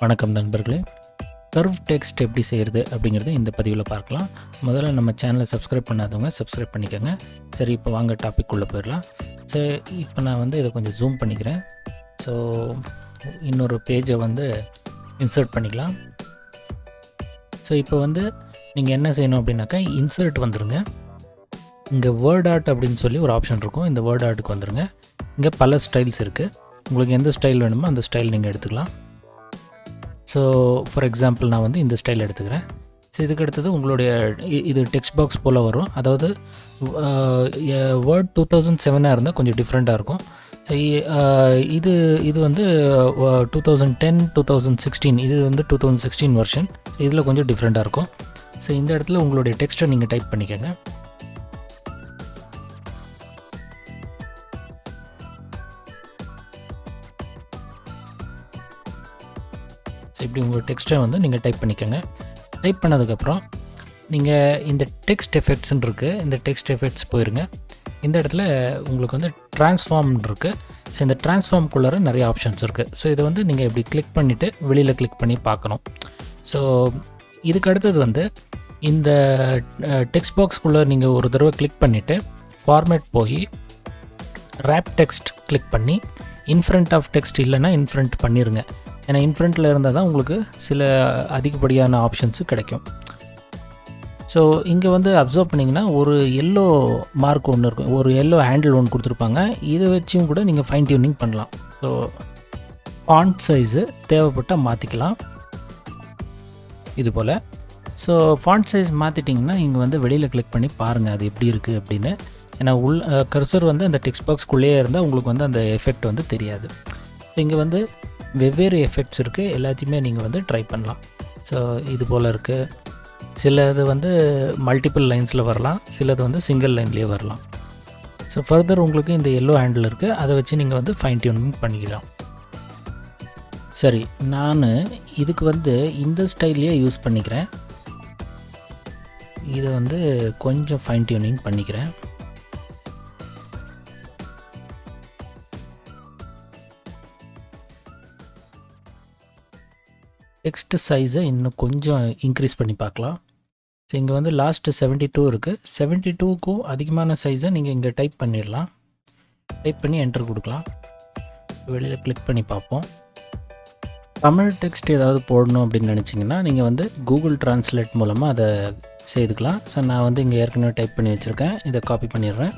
வணக்கம் நண்பர்களே. Curve text எப்படி செய்கிறது அப்படிங்கிறது இந்த பதிவில் பார்க்கலாம். முதல்ல நம்ம சேனலை சப்ஸ்கிரைப் பண்ணாதவங்க சப்ஸ்கிரைப் பண்ணிக்கோங்க. சரி, இப்போ வாங்க டாபிக் உள்ளே போயிடலாம். சரி, இப்போ நான் வந்து இதை கொஞ்சம் ஜூம் பண்ணிக்கிறேன். ஸோ இன்னொரு பேஜை வந்து இன்சர்ட் பண்ணிக்கலாம். ஸோ இப்போ வந்து நீங்கள் என்ன செய்யணும் அப்படின்னாக்கா, இன்சர்ட் வந்துடுங்க. இங்கே வேர்ட் ஆர்ட் அப்படின்னு சொல்லி ஒரு ஆப்ஷன் இருக்கும். இந்த வேர்ட் ஆர்ட்டுக்கு வந்துடுங்க. இங்கே பல ஸ்டைல்ஸ் இருக்குது. உங்களுக்கு எந்த ஸ்டைல் வேணுமோ அந்த ஸ்டைல் நீங்கள் எடுத்துக்கலாம். ஸோ ஃபார் எக்ஸாம்பிள் நான் வந்து இந்த ஸ்டைல் எடுத்துக்கிறேன். ஸோ இதுக்கு அடுத்தது உங்களுடைய இது டெக்ஸ்ட் பாக்ஸ் போல் வரும். அதாவது வேர்ட் 2007 இருந்தால் கொஞ்சம் டிஃப்ரெண்ட்டாக இருக்கும். ஸோ இது இது வந்து 2010 2016 இது வந்து 2016 வெர்ஷன். ஸோ இதில் கொஞ்சம் டிஃப்ரெண்ட்டாக இருக்கும். ஸோ இந்த இடத்துல உங்களுடைய டெக்ஸ்ட்டை நீங்கள் டைப் பண்ணிக்கோங்க. ஸோ இப்படி உங்கள் டெக்ஸ்ட்டை வந்து நீங்கள் டைப் பண்ணிக்கோங்க. டைப் பண்ணதுக்கப்புறம் நீங்கள் இந்த டெக்ஸ்ட் எஃபெக்ட்ஸ்ன்னு இருக்குது. இந்த டெக்ஸ்ட் எஃபெக்ட்ஸ் போயிருங்க. இந்த இடத்துல உங்களுக்கு வந்து ட்ரான்ஸ்ஃபார்ம் இருக்குது. ஸோ இந்த ட்ரான்ஸ்ஃபார்ம்குள்ளார நிறைய ஆப்ஷன்ஸ் இருக்குது. ஸோ இதை வந்து நீங்கள் இப்படி கிளிக் பண்ணிவிட்டு வெளியில் கிளிக் பண்ணி பார்க்கணும். ஸோ இதுக்கு அடுத்தது வந்து இந்த டெக்ஸ்ட் பாக்ஸ்குள்ளே நீங்கள் ஒரு தடவை கிளிக் பண்ணிவிட்டு ஃபார்மேட் போய் ரேப் டெக்ஸ்ட் கிளிக் பண்ணி இன்ஃப்ரண்ட் ஆஃப் டெக்ஸ்ட் இல்லைன்னா இன்ஃப்ரண்ட் பண்ணிடுங்க. ஏன்னா இன்ஃப்ரண்ட்டில் இருந்தால் தான் உங்களுக்கு சில அதிகப்படியான ஆப்ஷன்ஸு கிடைக்கும். ஸோ இங்கே வந்து அப்சர்வ் பண்ணிங்கன்னா ஒரு எல்லோ மார்க் ஒன்று இருக்கும், ஒரு எல்லோ ஹேண்டில் ஒன்று கொடுத்துருப்பாங்க. இதை வச்சும் கூட நீங்கள் ஃபைன் டியூனிங் பண்ணலாம். ஸோ ஃபாண்ட் சைஸு தேவைப்பட்டால் மாற்றிக்கலாம் இது போல். ஸோ ஃபாண்ட் சைஸ் மாற்றிட்டிங்கன்னா இங்கே வந்து வெளியில் கிளிக் பண்ணி பாருங்கள் அது எப்படி இருக்குது அப்படின்னு. ஏன்னா கர்சர் வந்து அந்த டெக்ஸ்ட் பாக்ஸ்குள்ளேயே இருந்தால் உங்களுக்கு வந்து அந்த எஃபெக்ட் வந்து தெரியாது. ஸோ இங்கே வந்து வெவ்வேறு எஃபெக்ட்ஸ் இருக்குது. எல்லாத்தையுமே நீங்கள் வந்து ட்ரை பண்ணலாம். ஸோ இது போல் இருக்குது. சிலது வந்து மல்டிபிள் லைன்ஸில் வரலாம், சிலது வந்து சிங்கிள் லைன்லேயே வரலாம். ஸோ ஃபர்தர் உங்களுக்கு இந்த எல்லோ ஹேண்டில் இருக்குது, அதை வச்சு நீங்கள் வந்து ஃபைன் டியூனிங் பண்ணிக்கலாம். சரி, நான் இதுக்கு வந்து இந்த ஸ்டைல்லையே யூஸ் பண்ணிக்கிறேன். இதை வந்து கொஞ்சம் ஃபைன் டியூனிங் பண்ணிக்கிறேன். டெக்ஸ்ட் சைஸை இன்னும் கொஞ்சம் இன்க்ரீஸ் பண்ணி பார்க்கலாம். ஸோ இங்கே வந்து லாஸ்ட்டு 72 இருக்குது. 72க்கும் அதிகமான சைஸை நீங்கள் இங்கே டைப் பண்ணிடலாம். டைப் பண்ணி என்டர் கொடுக்கலாம். வெளியில் கிளிக் பண்ணி பார்ப்போம். தமிழ் டெக்ஸ்ட் ஏதாவது போடணும் அப்படின்னு நினச்சிங்கன்னா நீங்கள் வந்து கூகுள் ட்ரான்ஸ்லேட் மூலமாக அதை செய்துக்கலாம். ஸோ நான் வந்து இங்கே ஏற்கனவே டைப் பண்ணி வச்சுருக்கேன். இதை காப்பி பண்ணிடுறேன்.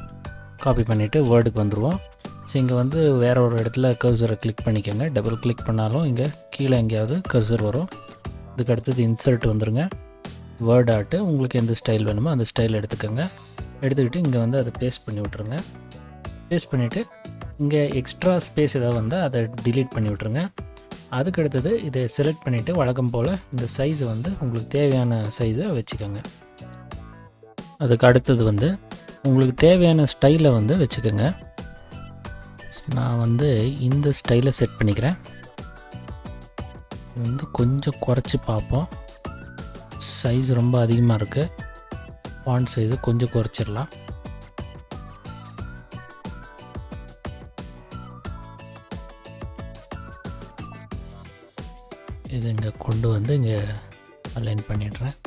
காப்பி பண்ணிவிட்டு வேர்டுக்கு வந்துடுவோம். ஸோ இங்கே வந்து வேறு ஒரு இடத்துல கர்சரை கிளிக் பண்ணிக்கோங்க. டபுள் கிளிக் பண்ணாலும் இங்கே கீழே எங்கேயாவது கர்சர் வரும். இதுக்கு அடுத்தது இன்சர்ட் வந்துடுங்க. வேர்ட் ஆர்ட்டு உங்களுக்கு எந்த ஸ்டைல் வேணுமோ அந்த ஸ்டைல் எடுத்துக்கோங்க. எடுத்துக்கிட்டு இங்கே வந்து அதை பேஸ்ட் பண்ணி விட்ருங்க. பேஸ்ட் பண்ணிவிட்டு இங்கே எக்ஸ்ட்ரா ஸ்பேஸ் ஏதாவது வந்தால் அதை டிலீட் பண்ணி விட்ருங்க. அதுக்கு அடுத்தது இதை செலக்ட் பண்ணிவிட்டு வழக்கம் போல் இந்த சைஸை வந்து உங்களுக்கு தேவையான சைஸை வச்சுக்கோங்க. அதுக்கு அடுத்தது வந்து உங்களுக்கு தேவையான ஸ்டைலை வந்து வச்சுக்கோங்க. நான் வந்து இந்த ஸ்டைலை செட் பண்ணிக்கிறேன். வந்து கொஞ்சம் குறைச்சி பார்ப்போம். சைஸ் ரொம்ப அதிகமாக இருக்குது. ஃபாண்ட் சைஸை கொஞ்சம் குறைச்சிடலாம். இது இங்கே கொண்டு வந்து இங்கே அலைன் பண்ணிடுறேன்.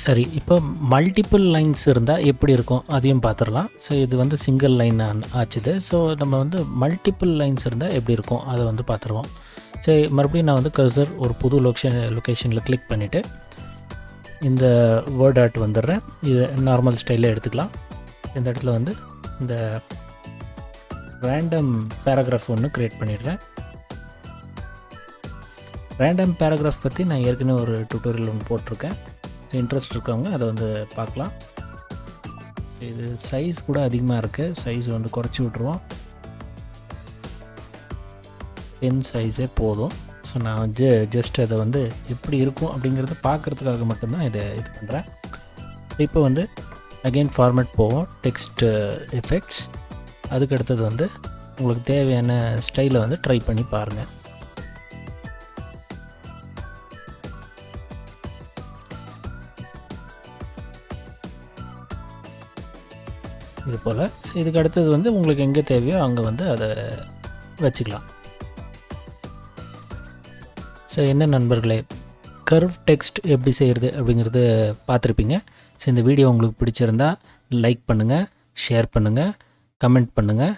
சரி, இப்போ மல்டிபிள் லைன்ஸ் இருந்தால் எப்படி இருக்கும் அதையும் பார்த்துடலாம். ஸோ இது வந்து சிங்கிள் லைன் ஆச்சுது. ஸோ நம்ம வந்து மல்டிபிள் லைன்ஸ் இருந்தால் எப்படி இருக்கும் அதை வந்து பார்த்துருவோம். சரி, மறுபடியும் நான் வந்து கர்சர் ஒரு புது லொக்கேஷனில் கிளிக் பண்ணிவிட்டு இந்த வேர்ட் ஆர்ட் வந்துடுறேன். இது நார்மல் ஸ்டைலில் எடுத்துக்கலாம். இந்த இடத்துல வந்து இந்த ரேண்டம் பேராகிராஃப் ஒன்று க்ரியேட் பண்ணிடுறேன். ரேண்டம் பேராகிராஃப் பற்றி நான் ஏற்கனவே ஒரு டுட்டோரியல் ஒன்று போட்டிருக்கேன். இன்ட்ரெஸ்ட் இருக்கவங்க அதை வந்து பார்க்கலாம். இது சைஸ் கூட அதிகமாக இருக்குது. சைஸ் வந்து குறைச்சி விட்ருவோம். 10 சைஸே போதும். ஸோ நான் ஜஸ்ட் அதை வந்து எப்படி இருக்கும் அப்படிங்கிறத பார்க்குறதுக்காக மட்டும்தான் இதை இது பண்ணுறேன். இப்போ வந்து அகெயின் ஃபார்மேட் போவோம். Text effects. அதுக்கு அடுத்தது வந்து உங்களுக்கு தேவையான ஸ்டைலை வந்து ட்ரை பண்ணி பாருங்கள். இது போல். ஸோ இதுக்கு அடுத்தது வந்து உங்களுக்கு எங்கே தேவையோ அங்கே வந்து அதை வச்சுக்கலாம். ஸோ என்ன நண்பர்களே, கர்வ் டெக்ஸ்ட் எப்படி செய்கிறது அப்படிங்கிறது பார்த்துருப்பீங்க. ஸோ இந்த வீடியோ உங்களுக்கு பிடிச்சிருந்தா லைக் பண்ணுங்கள், ஷேர் பண்ணுங்கள், கமெண்ட் பண்ணுங்கள்.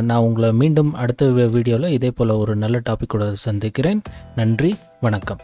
நான் உங்களை மீண்டும் அடுத்த வீடியோவில் இதே போல் ஒரு நல்ல டாப்பிக்கோடு சந்திக்கிறேன். நன்றி, வணக்கம்.